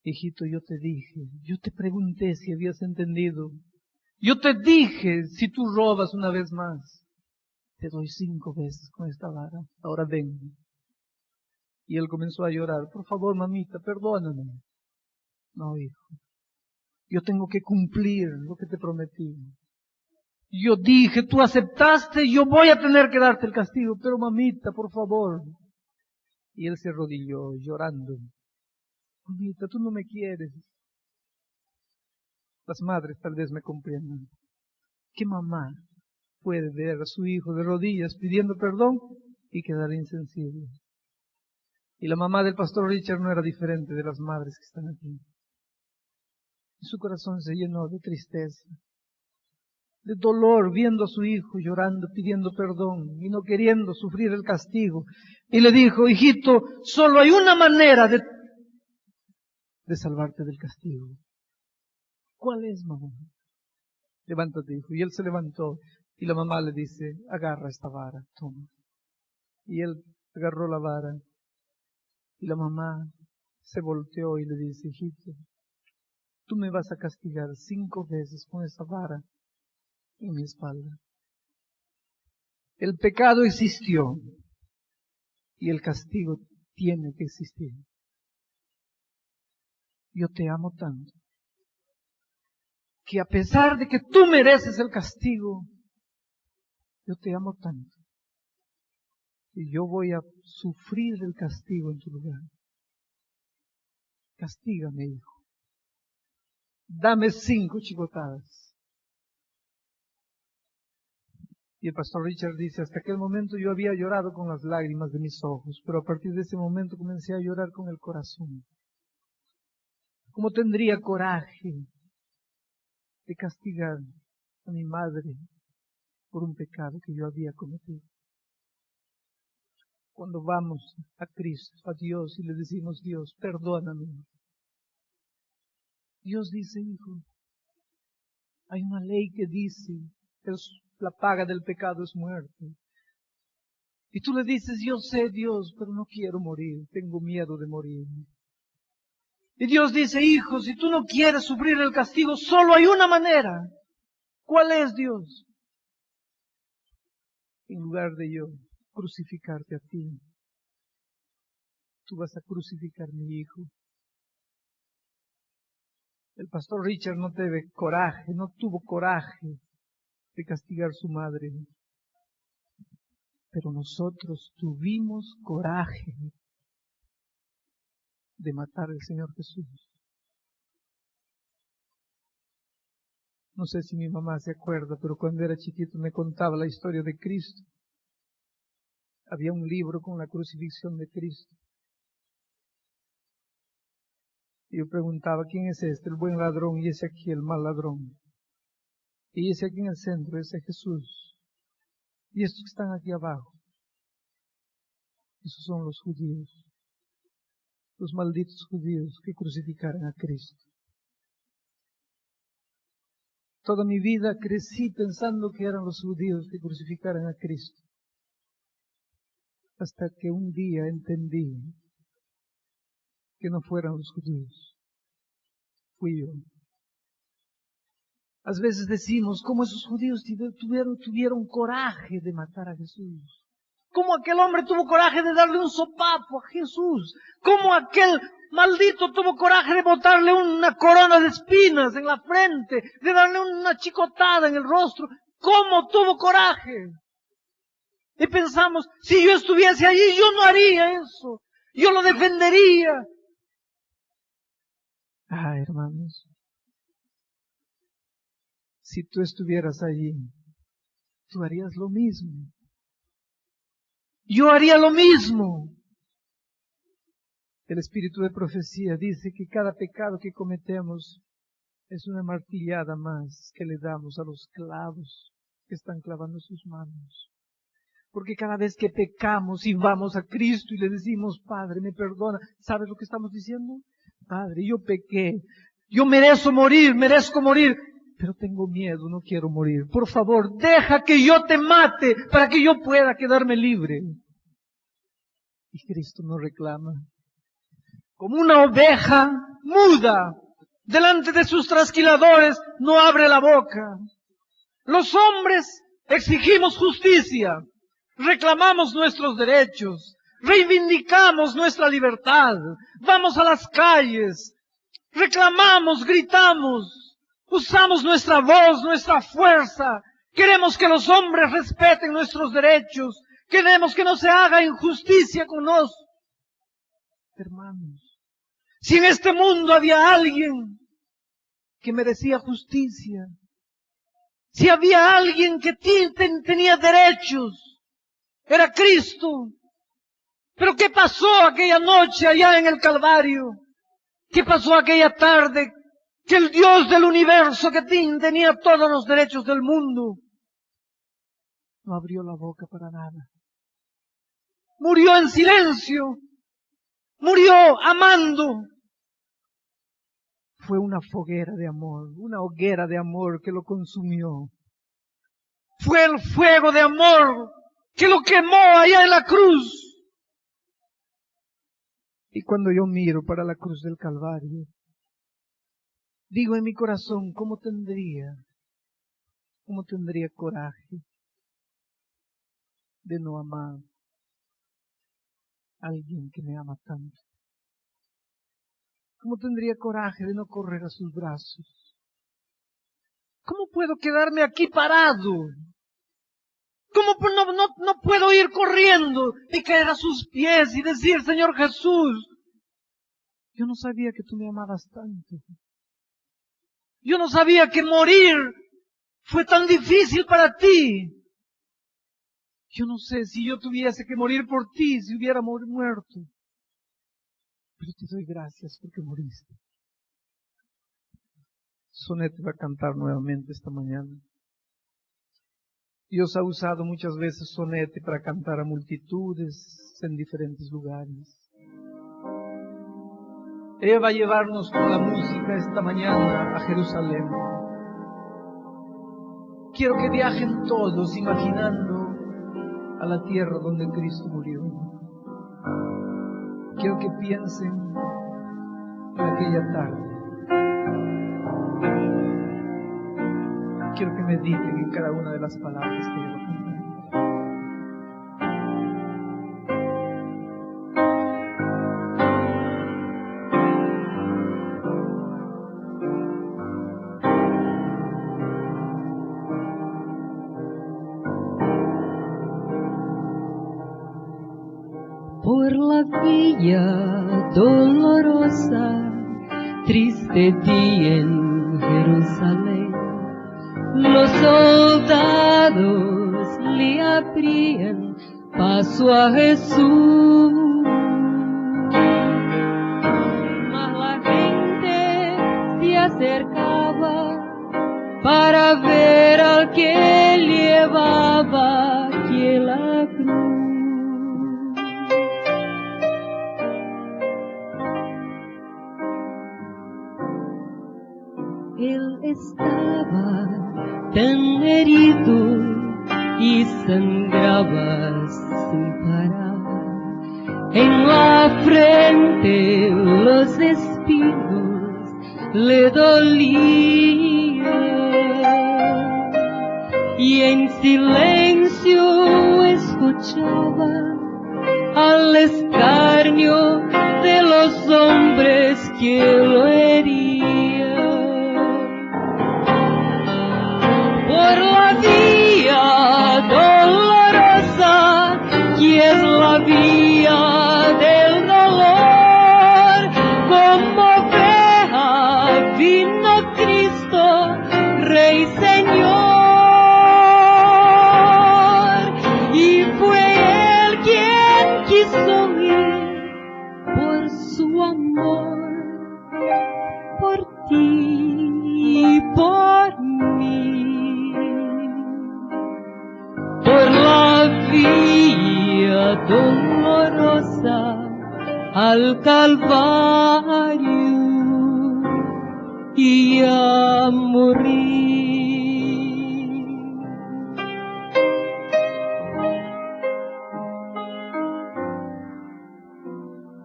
Hijito, yo te pregunté si habías entendido. Yo te dije, si tú robas una vez más, te doy 5 veces con esta vara. Ahora ven. Y él comenzó a llorar. Por favor, mamita, perdóname. No, hijo. Yo tengo que cumplir lo que te prometí. Yo dije, tú aceptaste, yo voy a tener que darte el castigo. Pero mamita, por favor. Y él se arrodilló llorando. Mamita, tú no me quieres. Las madres tal vez me comprendan. ¿Qué mamá puede ver a su hijo de rodillas pidiendo perdón y quedar insensible? Y la mamá del pastor Richard no era diferente de las madres que están aquí. Y su corazón se llenó de tristeza, de dolor, viendo a su hijo llorando, pidiendo perdón y no queriendo sufrir el castigo. Y le dijo, hijito, solo hay una manera de salvarte del castigo. ¿Cuál es, mamá? Levántate, hijo. Y él se levantó y la mamá le dice, agarra esta vara, toma. Y él agarró la vara y la mamá se volteó y le dice, hijito, tú me vas a castigar 5 veces con esa vara en mi espalda. El pecado existió y el castigo tiene que existir. Yo te amo tanto que a pesar de que tú mereces el castigo, yo te amo tanto y yo voy a sufrir el castigo en tu lugar. Castígame, hijo. Dame 5 chicotadas. Y el pastor Richard dice, hasta aquel momento yo había llorado con las lágrimas de mis ojos, pero a partir de ese momento comencé a llorar con el corazón. ¿Cómo tendría coraje de castigar a mi madre por un pecado que yo había cometido? Cuando vamos a Cristo, a Dios, y le decimos, Dios, perdóname. Dios dice, hijo, hay una ley que dice que la paga del pecado es muerte. Y tú le dices, yo sé, Dios, pero no quiero morir, tengo miedo de morir. Y Dios dice, hijo, si tú no quieres sufrir el castigo, solo hay una manera. ¿Cuál es, Dios? En lugar de yo crucificarte a ti, tú vas a crucificar a mi hijo. El pastor Richard no tuvo coraje de castigar a su madre. Pero nosotros tuvimos coraje de matar al Señor Jesús. No sé si mi mamá se acuerda, pero cuando era chiquito me contaba la historia de Cristo. Había un libro con la crucifixión de Cristo. Y yo preguntaba, ¿quién es este? El buen ladrón, y ese aquí el mal ladrón. Y ese aquí en el centro, ese es Jesús. Y estos que están aquí abajo, esos son los judíos. Los malditos judíos que crucificaron a Cristo. Toda mi vida crecí pensando que eran los judíos que crucificaron a Cristo. Hasta que un día entendí que no fueran los judíos. Fui yo. A veces decimos, ¿cómo esos judíos tuvieron coraje de matar a Jesús? ¿Cómo aquel hombre tuvo coraje de darle un sopapo a Jesús? ¿Cómo aquel maldito tuvo coraje de botarle una corona de espinas en la frente, de darle una chicotada en el rostro? ¿Cómo tuvo coraje? Y pensamos, si yo estuviese allí, yo no haría eso. Yo lo defendería. Ah, hermanos, si tú estuvieras allí, tú harías lo mismo. Yo haría lo mismo. El espíritu de profecía dice que cada pecado que cometemos es una martillada más que le damos a los clavos que están clavando sus manos. Porque cada vez que pecamos y vamos a Cristo y le decimos, Padre, me perdona, ¿sabes lo que estamos diciendo? Padre, yo pequé, yo merezco morir, pero tengo miedo, no quiero morir. Por favor, deja que yo te mate para que yo pueda quedarme libre. Y Cristo nos reclama. Como una oveja muda, delante de sus trasquiladores, no abre la boca. Los hombres exigimos justicia, reclamamos nuestros derechos, reivindicamos nuestra libertad, vamos a las calles, reclamamos, gritamos, usamos nuestra voz, nuestra fuerza, queremos que los hombres respeten nuestros derechos, queremos que no se haga injusticia con nosotros. Hermanos, si en este mundo había alguien que merecía justicia, si había alguien que tenía derechos, era Cristo. Pero ¿qué pasó aquella noche allá en el Calvario? ¿Qué pasó aquella tarde que el Dios del universo, que tenía todos los derechos del mundo, no abrió la boca para nada? Murió en silencio, murió amando. Fue una foguera de amor, una hoguera de amor que lo consumió. Fue el fuego de amor que lo quemó allá en la cruz. Y cuando yo miro para la cruz del Calvario, digo en mi corazón, ¿cómo tendría coraje de no amar a alguien que me ama tanto? ¿Cómo tendría coraje de no correr a sus brazos? ¿Cómo puedo quedarme aquí parado? ¿Cómo no puedo ir corriendo y caer a sus pies y decir, Señor Jesús, Yo no sabía que tú me amabas tanto. Yo no sabía que morir fue tan difícil para ti. Yo no sé si yo tuviese que morir por ti, si hubiera muerto. Pero te doy gracias porque moriste. Sonet va a cantar nuevamente esta mañana. Dios ha usado muchas veces Sonet para cantar a multitudes en diferentes lugares. Ella va a llevarnos con la música esta mañana a Jerusalén. Quiero que viajen todos imaginando a la tierra donde Cristo murió. Quiero que piensen en aquella tarde. Quiero que mediten en cada una de las palabras que yo canté. Por la vía dolorosa, triste día en Jerusalén, los soldados le abrían paso a Jesús. Mas la gente se acercaba para ver al que llevaba aquí la cruz. Él estaba tan herido y sangraba sin parar. En la frente los espinos le dolían y en silencio escuchaba al escarnio de los hombres que lo herían. Por la vía dolorosa, que es la vía del dolor, como oveja vino Cristo, Rey Señor, y fue Él quien quiso ir por su amor, por ti y por mí. Por la vía dolorosa al Calvario y a morir.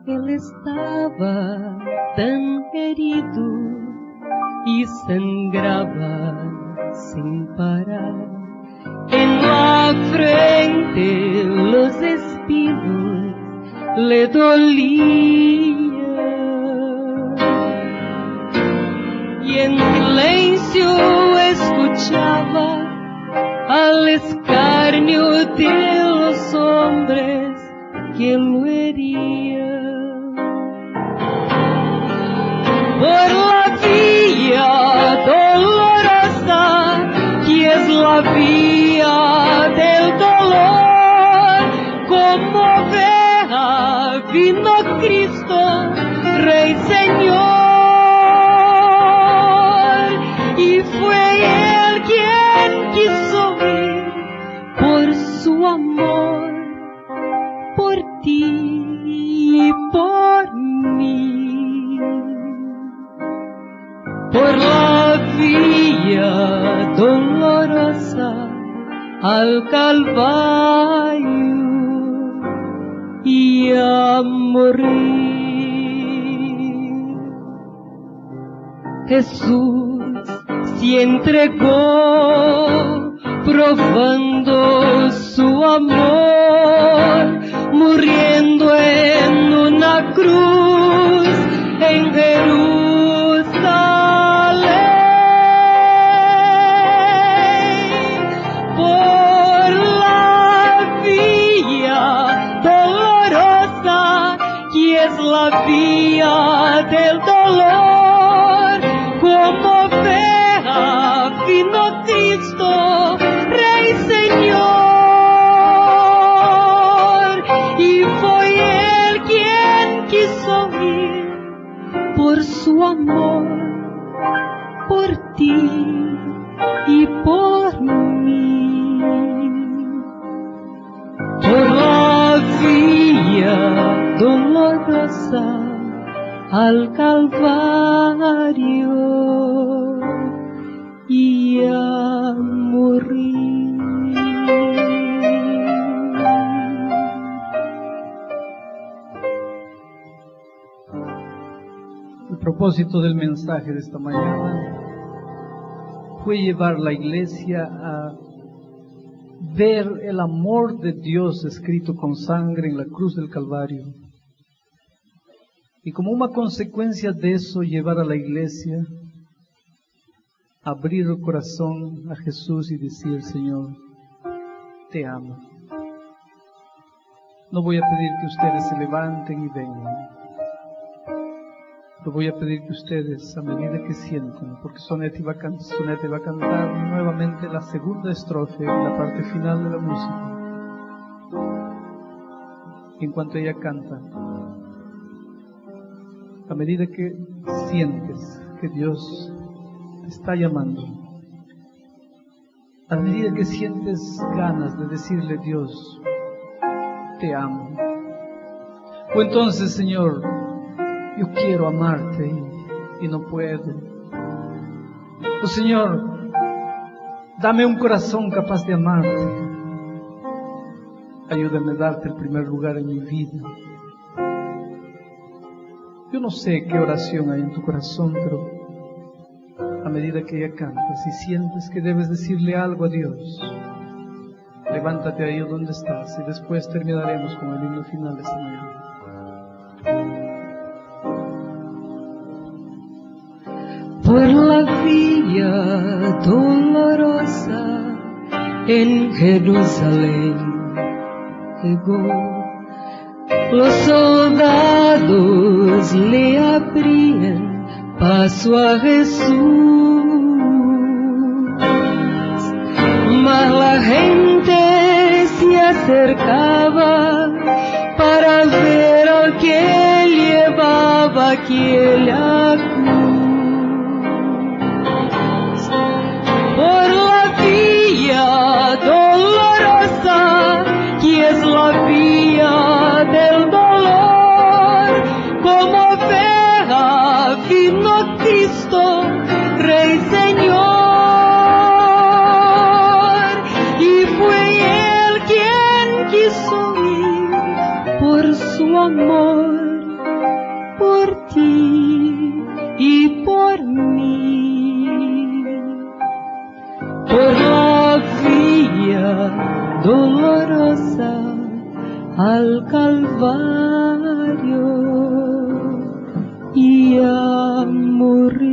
Él estaba tan herido y sangraba sin parar. En la frente los espinos le dolían y en silencio escuchaba al escarnio de los hombres que lo herían. Por la vía dolorosa, que es la vía del dolor, como oveja vino Cristo, Rey Señor, y fue Él quien quiso ir por su amor, por ti y por mí. Por la vía dolorosa al Calvario y a morir. Jesús se entregó probando su amor, muriendo en una cruz en Jerusalén. Es la vía del dolor, como oveja vino Cristo, Rey Señor, y fue Él quien quiso ir por su amor, por ti y por mí. Por la vía dolorosa al Calvario y a morir. El propósito del mensaje de esta mañana fue llevar a la iglesia a ver el amor de Dios escrito con sangre en la cruz del Calvario. Y como una consecuencia de eso, llevar a la iglesia a abrir el corazón a Jesús y decir: Señor, te amo. No voy a pedir que ustedes se levanten y vengan. Pero voy a pedir que ustedes, a medida que sientan, porque Sonete va a cantar nuevamente la segunda estrofe, la parte final de la música. Y en cuanto ella canta, a medida que sientes que Dios te está llamando, a medida que sientes ganas de decirle: Dios, te amo, o entonces: Señor, yo quiero amarte y no puedo. Oh Señor, dame un corazón capaz de amarte. Ayúdame a darte el primer lugar en mi vida. Yo no sé qué oración hay en tu corazón, pero a medida que ella canta, si sientes que debes decirle algo a Dios, levántate ahí donde estás y después terminaremos con el himno final de esta mañana. Por la vía dolorosa en Jerusalén llegó. Los soldados le abrían paso a Jesús, mas la gente se acercaba para ver al que llevaba aquella cruz. Por la vía dolorosa, que es la vía del dolor, como oveja vino Cristo, Rey Señor, y fue Él quien quiso ir por su amor, por ti y por mí. Por la vía dolorosa al Calvario y a morir.